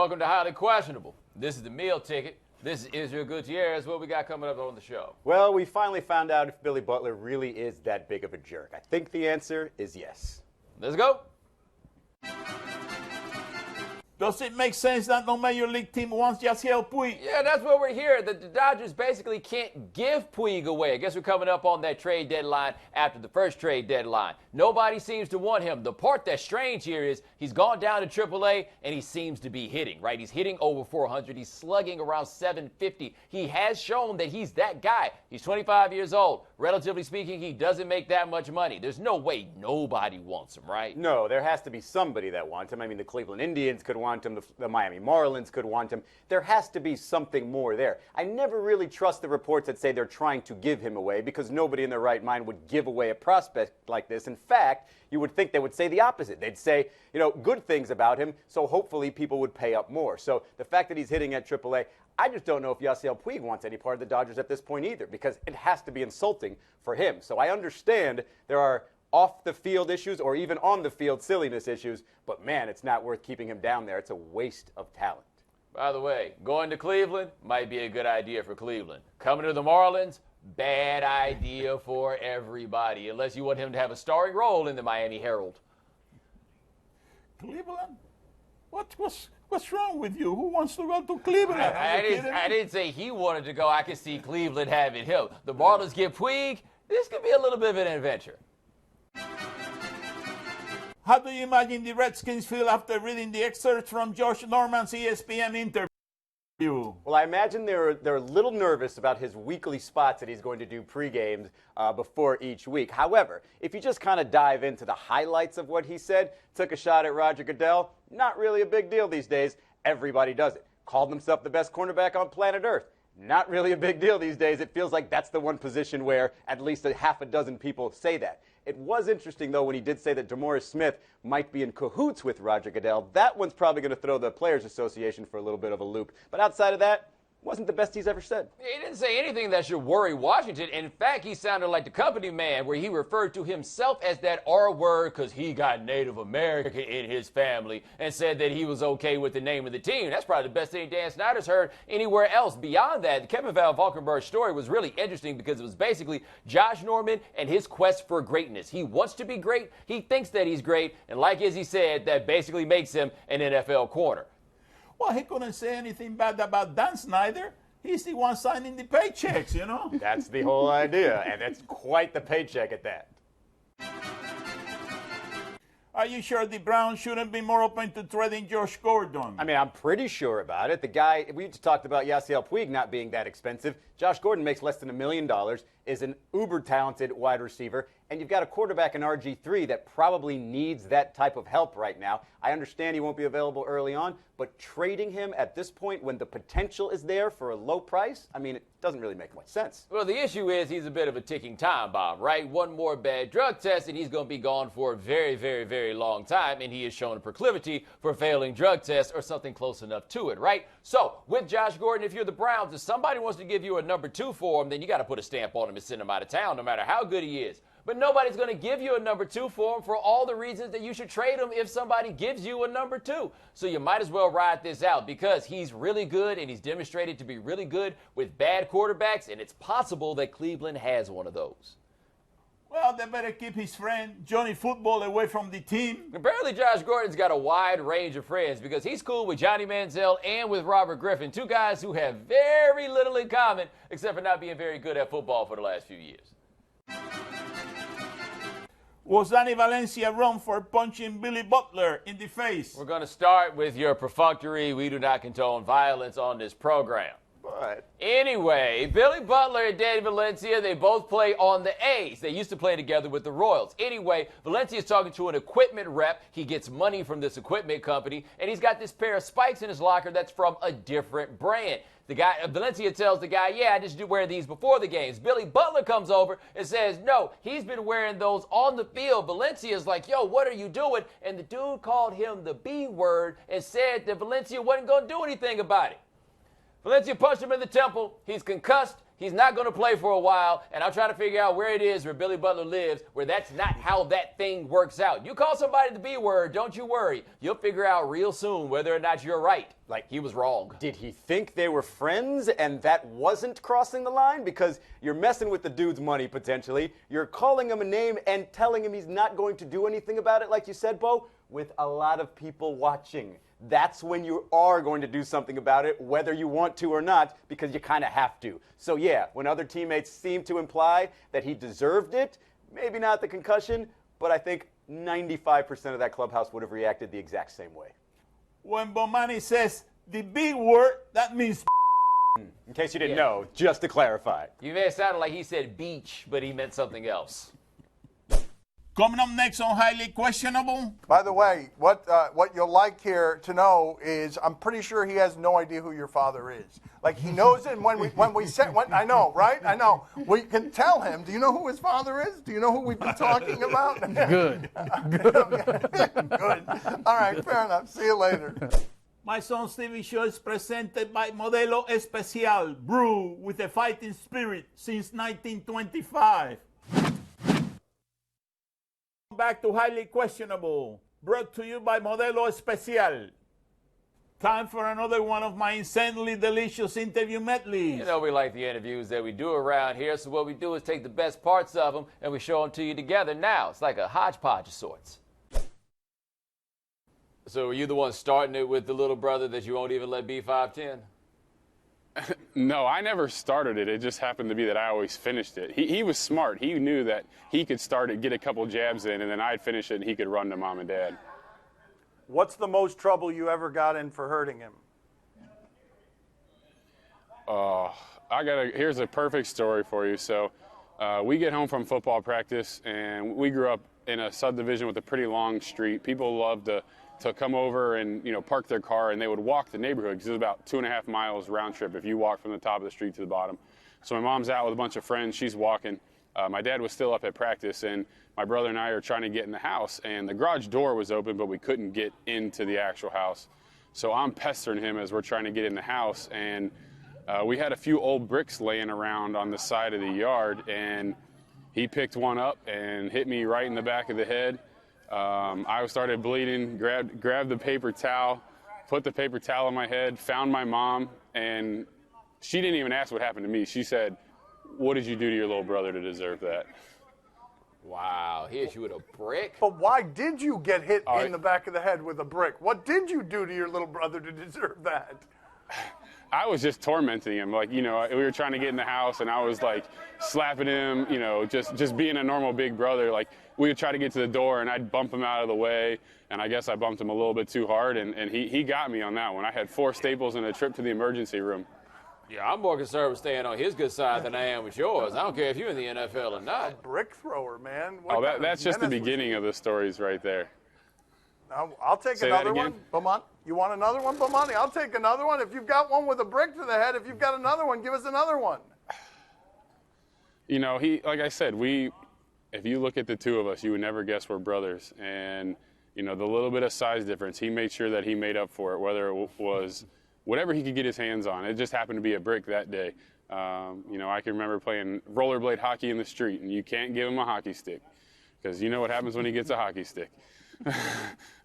welcome to Highly Questionable. This is the meal ticket. This is Israel Gutierrez. What we got coming up on the show? Well, we finally found out if Billy Butler really is that big of a jerk. I think the answer is yes. Let's go. Does it make sense that no Major League team wants Yasiel Puig? Yeah, that's what we're here. The Dodgers basically can't give Puig away. I guess we're coming up on that trade deadline after the first trade deadline. Nobody seems to want him. The part that's strange here is he's gone down to AAA and he seems to be hitting, right? He's hitting over 400. He's slugging around 750. He has shown that he's that guy. He's 25 years old. Relatively speaking, he doesn't make that much money. There's no way nobody wants him, right? No, there has to be somebody that wants him. I mean, the Cleveland Indians could want him. The Miami Marlins could want him. There has to be something more there. I never really trust the reports that say they're trying to give him away because nobody in their right mind would give away a prospect like this. In fact, you would think they would say the opposite. They'd say, good things about him, so hopefully people would pay up more. So the fact that he's hitting at AAA, I just don't know if Yasiel Puig wants any part of the Dodgers at this point either because it has to be insulting for him. So I understand there are off-the-field issues or even on-the-field silliness issues, but, man, it's not worth keeping him down there. It's a waste of talent. By the way, going to Cleveland might be a good idea for Cleveland. Coming to the Marlins, bad idea for everybody, unless you want him to have a starring role in the Miami Herald. Cleveland? What's wrong with you? Who wants to go to Cleveland? I didn't say he wanted to go. I could see Cleveland having him. The Marlins get Puig. This could be a little bit of an adventure. How do you imagine the Redskins feel after reading the excerpts from Josh Norman's ESPN interview? Well, I imagine they're a little nervous about his weekly spots that he's going to do pre-games before each week. However, if you just kind of dive into the highlights of what he said, took a shot at Roger Goodell, not really a big deal these days. Everybody does it. Called himself the best cornerback on planet Earth. Not really a big deal these days. It feels like that's the one position where at least a half a dozen people say that. It was interesting, though, when he did say that DeMaurice Smith might be in cahoots with Roger Goodell. That one's probably going to throw the Players Association for a little bit of a loop. But outside of that, wasn't the best he's ever said. He didn't say anything that should worry Washington. In fact, he sounded like the company man where he referred to himself as that R word because he got Native American in his family and said that he was okay with the name of the team. That's probably the best thing Dan Snyder's heard anywhere else. Beyond that, the Kevin Van Valkenburg's story was really interesting because it was basically Josh Norman and his quest for greatness. He wants to be great. He thinks that he's great. And like Izzy said, that basically makes him an NFL corner. Well, he couldn't say anything bad about Dan Snyder. He's the one signing the paychecks, That's the whole idea, and it's quite the paycheck at that. Are you sure the Browns shouldn't be more open to trading Josh Gordon? I mean, I'm pretty sure about it. The guy, we just talked about Yasiel Puig not being that expensive. Josh Gordon makes less than $1 million, is an uber-talented wide receiver, and you've got a quarterback in RG3 that probably needs that type of help right now. I understand he won't be available early on, but trading him at this point when the potential is there for a low price, I mean, it doesn't really make much sense. Well, the issue is he's a bit of a ticking time bomb, right? One more bad drug test, and he's going to be gone for a very, very, very long time, and he has shown a proclivity for failing drug tests or something close enough to it, right? So, with Josh Gordon, if you're the Browns, if somebody wants to give you a number 2 for him, then you got to put a stamp on him and send him out of town, no matter how good he is. But nobody's going to give you a number 2 for him for all the reasons that you should trade him if somebody gives you a number 2. So you might as well ride this out because he's really good and he's demonstrated to be really good with bad quarterbacks, and it's possible that Cleveland has one of those. Well, they better keep his friend Johnny Football away from the team. Apparently, Josh Gordon's got a wide range of friends because he's cool with Johnny Manziel and with Robert Griffin, two guys who have very little in common except for not being very good at football for the last few years. Was Danny Valencia wrong for punching Billy Butler in the face? We're going to start with your perfunctory, we do not condone violence on this program. But Anyway, Billy Butler and Danny Valencia, they both play on the A's. They used to play together with the Royals. Anyway, Valencia's talking to an equipment rep. He gets money from this equipment company, and he's got this pair of spikes in his locker that's from a different brand. The guy, Valencia tells the guy, yeah, I just do wear these before the games. Billy Butler comes over and says, no, he's been wearing those on the field. Valencia's like, yo, what are you doing? And the dude called him the B word and said that Valencia wasn't going to do anything about it. Valencia punched him in the temple. He's concussed. He's not going to play for a while, and I'm trying to figure out where it is where Billy Butler lives, where that's not how that thing works out. You call somebody the B word, don't you worry. You'll figure out real soon whether or not you're right. Like, he was wrong. Did he think they were friends and that wasn't crossing the line? Because you're messing with the dude's money, potentially. You're calling him a name and telling him he's not going to do anything about it, like you said, Bo, with a lot of people watching. That's when you are going to do something about it, whether you want to or not, because you kind of have to. So, yeah, when other teammates seem to imply that he deserved it, maybe not the concussion, but I think 95% of that clubhouse would have reacted the exact same way. When Bomani says the big word, that means In case you didn't know, just to clarify. You may have sounded like he said beach, but he meant something else. coming up next on Highly Questionable. By the way, what you'll like here to know is I'm pretty sure he has no idea who your father is. Like he knows it I know, right? I know. We can tell him. Do you know who his father is? Do you know who we've been talking about? Good. Good. All right, fair enough. See you later. My Son's TV show is presented by Modelo Especial, brew with a fighting spirit since 1925. Back to Highly Questionable, brought to you by Modelo Especial. Time for another one of my insanely delicious interview medleys. You know we like the interviews that we do around here, so what we do is take the best parts of them and we show them to you together now. It's like a hodgepodge of sorts. So were you the one starting it with the little brother that you won't even let be 5'10"? No, I never started it. It just happened to be that I always finished it. He was smart. He knew that he could start it, get a couple jabs in, and then I'd finish it and he could run to mom and dad. What's the most trouble you ever got in for hurting him? Here's a perfect story for you. So we get home from football practice, and we grew up in a subdivision with a pretty long street. People loved to come over and park their car, and they would walk the neighborhood because it was about 2.5 miles round trip if you walk from the top of the street to the bottom. So my mom's out with a bunch of friends. She's walking. My dad was still up at practice, and my brother and I are trying to get in the house, and the garage door was open, but we couldn't get into the actual house. So I'm pestering him as we're trying to get in the house, and we had a few old bricks laying around on the side of the yard, and he picked one up and hit me right in the back of the head. I started bleeding, grabbed the paper towel, put the paper towel on my head, found my mom, and she didn't even ask what happened to me. She said, "What did you do to your little brother to deserve that?" Wow, he hit you with a brick? But why did you get hit in the back of the head with a brick? What did you do to your little brother to deserve that? I was just tormenting him. Like, we were trying to get in the house, and I was, like, slapping him, just being a normal big brother. Like, we would try to get to the door, and I'd bump him out of the way, and I guess I bumped him a little bit too hard, and he got me on that one. I had 4 staples and a trip to the emergency room. Yeah, I'm more concerned with staying on his good side than I am with yours. I don't care if you're in the NFL or not. Brick thrower, man. That's just the beginning of the stories right there. I'll take another one. Beaumont, you want another one, Beaumont? I'll take another one. If you've got one with a brick to the head, if you've got another one, give us another one. Like I said, if you look at the two of us, you would never guess we're brothers. And, the little bit of size difference, he made sure that he made up for it, whether it was whatever he could get his hands on. It just happened to be a brick that day. I can remember playing rollerblade hockey in the street, and you can't give him a hockey stick because you know what happens when he gets a hockey stick.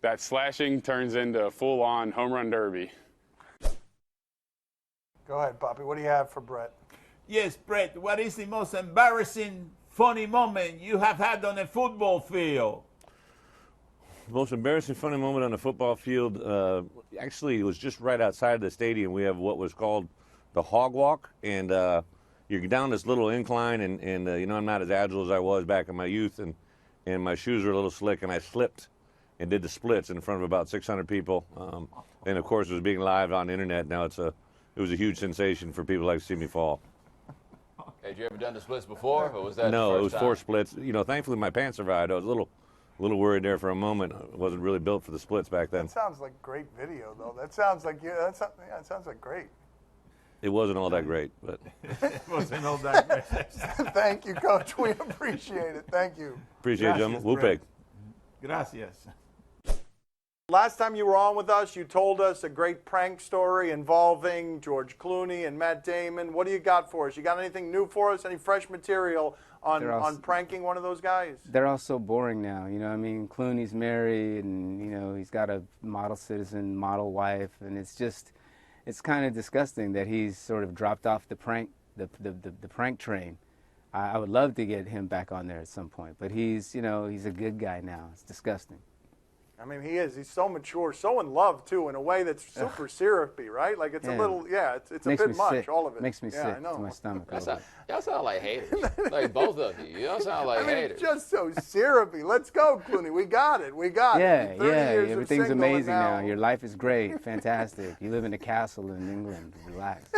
That slashing turns into a full-on home run derby. Go ahead, Poppy. What do you have for Brett? Yes, Brett, what is the most embarrassing, funny moment you have had on a football field? The most embarrassing, funny moment on the football field, actually, it was just right outside the stadium. We have what was called the hog walk, and you're down this little incline, and I'm not as agile as I was back in my youth, and my shoes were a little slick, and I slipped and did the splits in front of about 600 people. And, of course, it was being live on the internet. Now it was a huge sensation for people like to see me fall. Had you ever done the splits before, or was that No, the it was first 4 time? splits. Thankfully my pants survived. I was a little worried there for a moment. I wasn't really built for the splits back then. That sounds like great video, though. That sounds like it sounds like great. It wasn't all that great, but It wasn't all that great. Thank you, Coach. We appreciate it. Thank you. appreciate it, gentlemen. We'll Brett. pick. Gracias. Last time you were on with us, you told us a great prank story involving George Clooney and Matt Damon. What do you got for us? You got anything new for us? Any fresh material on pranking one of those guys? They're all so boring now, you know what I mean? Clooney's married and, you know, he's got a model citizen, model wife, and it's just, it's kind of disgusting that he's sort of dropped off the prank train. I would love to get him back on there at some point, but he's, you know, he's a good guy now. It's disgusting. I mean, he is. He's so mature, so in love, too, in a way that's super syrupy, right? Like, it's a little, it's a bit much, sick. all of it. Makes me sick I know. to my stomach. Y'all sound like haters. Like both of you. You don't sound like I mean, haters. it's just so syrupy. Let's go, Clooney. We got it. We got it. 30 years of everything's single and amazing now. Your life is great, fantastic. You live in a castle in England. Relax.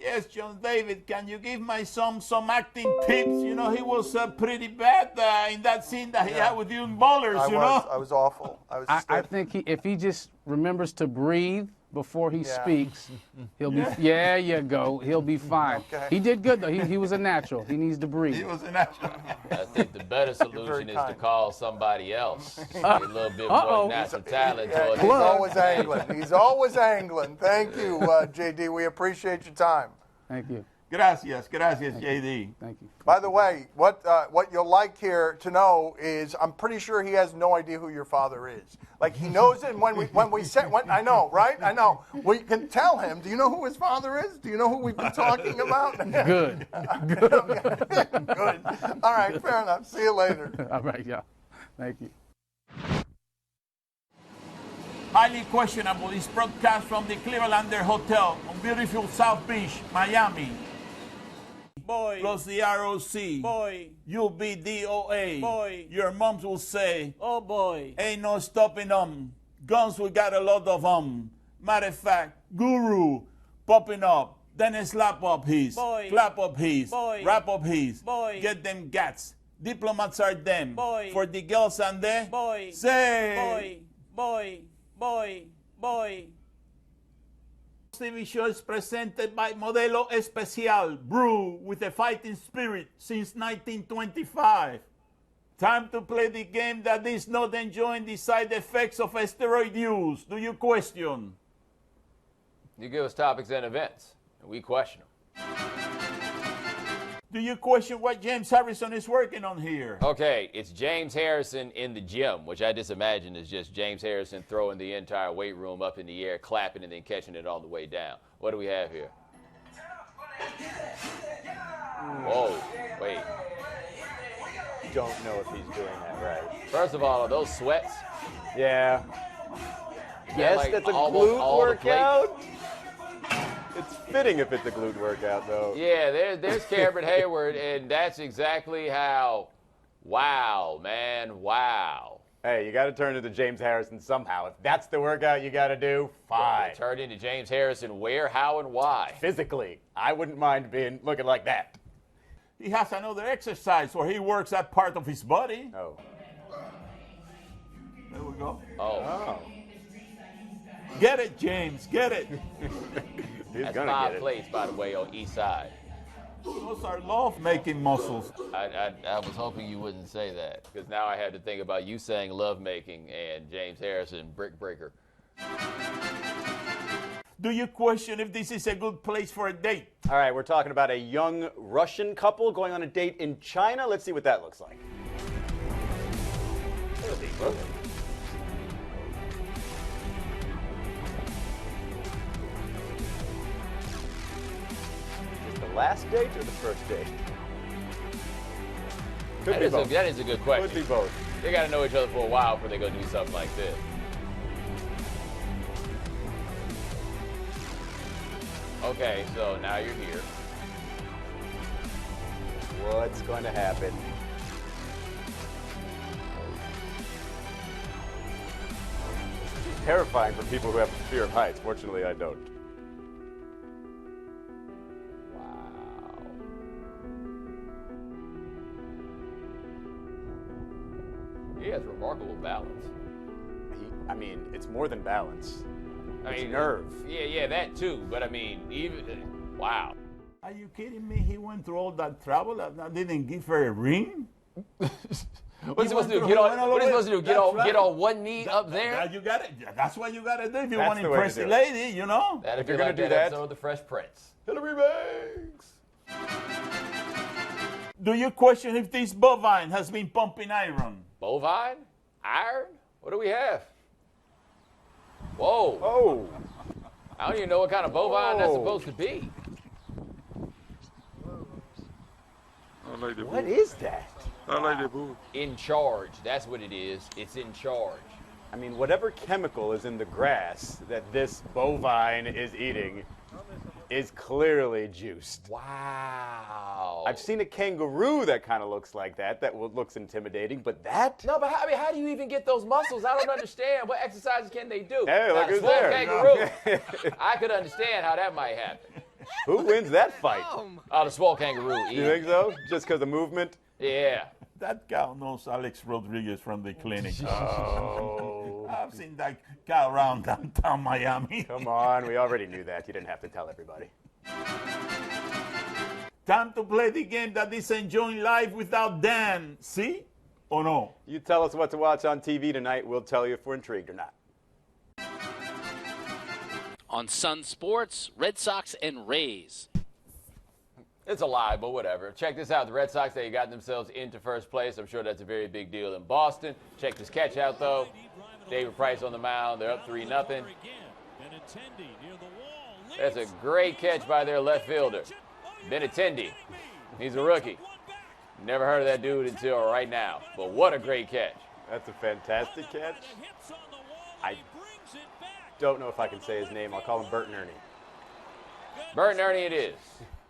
Yes, John David, can you give my son some acting tips? You know, he was pretty bad in that scene that he had with you in Ballers, I was awful. I was I think if he just remembers to breathe before he speaks, he'll be. Yeah, you go. He'll be fine. Okay. He did good though. He was a natural. He needs to breathe. He was a natural. I think the better solution is to kind. call somebody else. Get a little bit more natural talent. Yeah, towards he's his always acting. angling. He's always angling. Thank you, JD. We appreciate your time. Thank you. Gracias, JD. Thank you. By the way, what you'll like here to know is I'm pretty sure he has no idea who your father is. Like, he knows it, and I know, right? I know. We can tell him. Do you know who his father is? Do you know who we've been talking about? Good. Good. All right, fair enough. See you later. All right, yeah. Thank you. Highly questionable is broadcast from the Clevelander Hotel on beautiful South Beach, Miami. Boy. Plus the ROC. Boy. You'll be DOA. Boy. Your moms will say, oh boy. Ain't no stopping them. Guns, we got a lot of them. Matter of fact, Guru popping up. Then slap up his. Boy. Clap up his. Boy. Wrap up his. Boy. Get them gats. Diplomats are them. Boy. For the girls and the boy. Say. Boy. Boy. TV show is presented by Modelo Especial, brew with a fighting spirit since 1925. Time to play the game that is not enjoying the side effects of steroid use. Do you question? You give us topics and events, and we question them. Do you question what James Harrison is working on here? Okay, it's James Harrison in the gym, which I just imagine is just James Harrison throwing the entire weight room up in the air, clapping, and then catching it all the way down. What do we have here? Whoa, wait. Don't know if he's doing that right. First of all, are those sweats? Yeah. Yes, like that's a almost glute all the workout. It's fitting if it's a glute workout, though. Yeah, there's Cameron Hayward, and that's exactly how. Wow, man, wow. Hey, you got to turn into James Harrison somehow. If that's the workout you got to do, fine. Turn into James Harrison where, how, and why? Physically, I wouldn't mind looking like that. He has another exercise where he works that part of his body. Oh. There we go. Oh. Get it, James, get it. He's That's gonna 5 get it. plates, by the way, on each side. Those are love-making muscles. I was hoping you wouldn't say that, because now I had to think about you saying lovemaking and James Harrison, brick breaker. Do you question if this is a good place for a date? All right, we're talking about a young Russian couple going on a date in China. Let's see what that looks like. Is it the last date or the first date? Could be both. That is a good question. Could be both. They got to know each other for a while before they go do something like this. Okay, so now you're here. What's going to happen? It's terrifying for people who have a fear of heights. Fortunately, I don't. Wow. He has remarkable balance. I mean, it's more than balance. I It's mean, nerve. Yeah, that too. But I mean, even wow. Are you kidding me? He went through all that trouble and didn't give her a ring? What's he supposed to do? Get on? What are you supposed to do? Get on one knee up there? You got it. That's what you got to do if you That's want to the way to impress do the it. lady, you know. That'd be you're like gonna do that that- episode of The Fresh Prince. Hillary Banks. Do you question if this bovine has been pumping iron? Bovine? Iron? What do we have? Whoa. Oh, I don't even know what kind of bovine that's Whoa. supposed to be. what is that? In charge. That's what it is. It's in charge. I mean, whatever chemical is in the grass that this bovine is eating is clearly juiced. Wow. I've seen a kangaroo that kind of looks like that looks intimidating, but that? No, but how do you even get those muscles? I don't understand. What exercises can they do? Hey, Now, look a who's swole there. kangaroo. I could understand how that might happen. Who wins that fight? Oh, the swole kangaroo. You think so? Just because of movement? Yeah. That cow knows Alex Rodriguez from the clinic. Oh, I've seen that cow around downtown Miami. come on. We already knew that. You didn't have to tell everybody. Time to play the game that is enjoying life without Dan. See? Or no? You tell us what to watch on TV tonight. We'll tell you if we're intrigued or not. On Sun Sports, Red Sox and Rays. It's a lie, but whatever. Check this out. The Red Sox, they got themselves into first place. I'm sure that's a very big deal in Boston. Check this catch out, though. David Price on the mound. They're up 3-0. That's a great catch by their left fielder, Benintendi. He's a rookie. Never heard of that dude until right now. But what a great catch. That's a fantastic catch. I don't know if I can say his name. I'll call him Bert and Ernie. Bert and Ernie it is.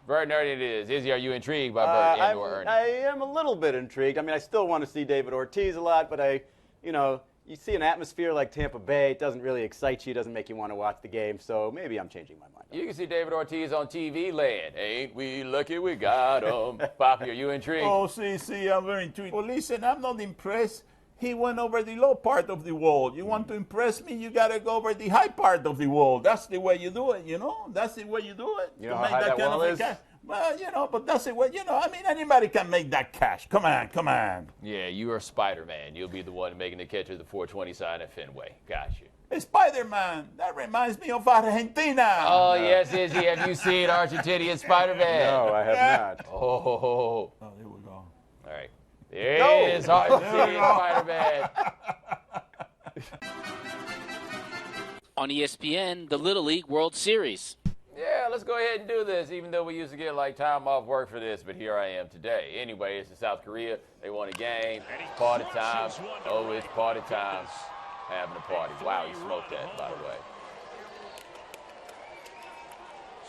Bert and Ernie it is. Izzy, are you intrigued by Bert and or Ernie? I am a little bit intrigued. I mean, I still want to see David Ortiz a lot, but you see an atmosphere like Tampa Bay, it doesn't really excite you, it doesn't make you want to watch the game, so maybe I'm changing my mind. You can see David Ortiz on TV land. Ain't we lucky we got him? Poppy, are you intrigued? Oh, see, I'm very intrigued. Well, listen, I'm not impressed. He went over the low part of the wall. You want to impress me, you got to go over the high part of the wall. That's the way you do it, you know? That's the way you do it. You know how high that wall is? Well, but that's the way, I mean, anybody can make that cash. Come on. Yeah, you are Spider-Man. You'll be the one making the catch of the 420 sign at Fenway. Got you. Hey, Spider-Man, that reminds me of Argentina. Oh, yes, Izzy. Have you seen Argentinian Spider-Man? No, I have not. Oh. Oh, here we go. All right. There it is, Argentinian Spider-Man. On ESPN, the Little League World Series. Yeah, let's go ahead and do this, even though we used to get like time off work for this, but here I am today. Anyway, it's in South Korea. They won a game. Party time. Oh, it's party time. Having a party. Wow, he smoked that, by the way.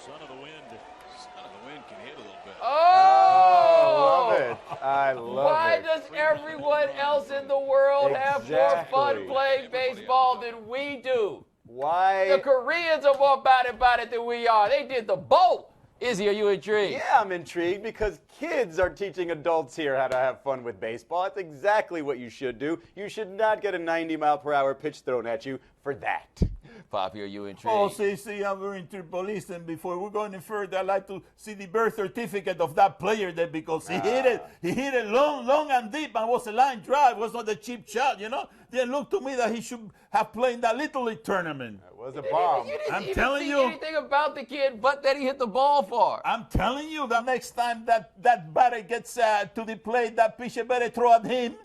Son of the wind can hit a little bit. Oh! I love it. I love Why it. does everyone else in the world have more fun Exactly. playing baseball than we do? Why? The Koreans are more about it than we are. They did the boat. Izzy, are you intrigued? Yeah, I'm intrigued because kids are teaching adults here how to have fun with baseball. That's exactly what you should do. You should not get a 90-mile-per-hour pitch thrown at you for that. Poppy, are you intrigued? Oh, see, I'm very intrigued. But listen, before we go any further, I'd like to see the birth certificate of that player there because he hit it long and deep and was a line drive. Was not a cheap shot, you know? Then look to me that he should have played in that Little League tournament. It was a bomb. You didn't I'm even telling see you. anything about the kid but that he hit the ball far. I'm telling you, the next time that batter gets to the plate, that pitcher better throw at him.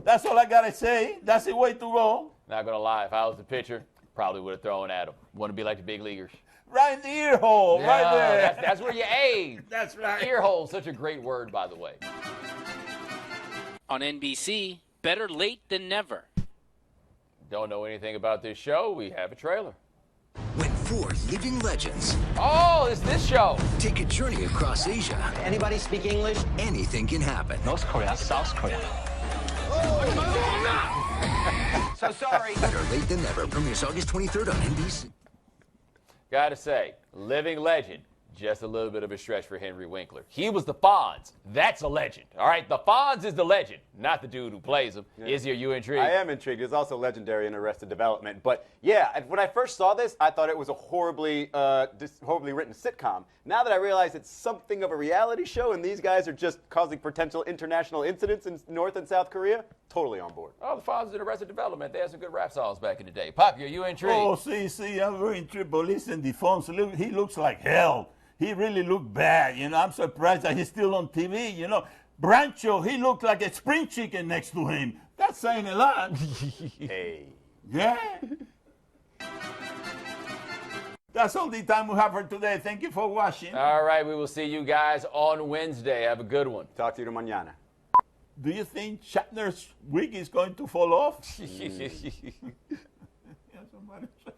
That's all I got to say. That's the way to go. Not going to lie, if I was the pitcher, probably would have thrown at him. Want to be like the big leaguers. Right in the ear hole, right Yeah, there. That's where you aim. That's right. Ear hole, such a great word, by the way. On NBC, Better Late Than Never. Don't know anything about this show? We have a trailer. When four living legends Oh, it's this show. take a journey across Asia, Anybody speak English? anything can happen. North Korea, South Korea. So sorry. Better Late Than Never premieres August 23rd on NBC. Gotta say, living legend. Just a little bit of a stretch for Henry Winkler. He was the Fonz. That's a legend. All right, the Fonz is the legend, not the dude who plays him. Yeah. Izzy, are you intrigued? I am intrigued. It's also legendary in Arrested Development. But yeah, when I first saw this, I thought it was a horribly written sitcom. Now that I realize it's something of a reality show and these guys are just causing potential international incidents in North and South Korea, totally on board. Oh, the Fonz in Arrested Development. They had some good rap songs back in the day. Poppy, are you intrigued? Oh, see, I'm very intrigued. But listen, the Fonz, he looks like hell. He really looked bad, you know. I'm surprised that he's still on TV, you know. Brancho, he looked like a spring chicken next to him. That's saying a lot. Hey. Yeah. That's all the time we have for today. Thank you for watching. All right, we will see you guys on Wednesday. Have a good one. Talk to you mañana. Do you think Shatner's wig is going to fall off? Mm. Yeah, somebody said.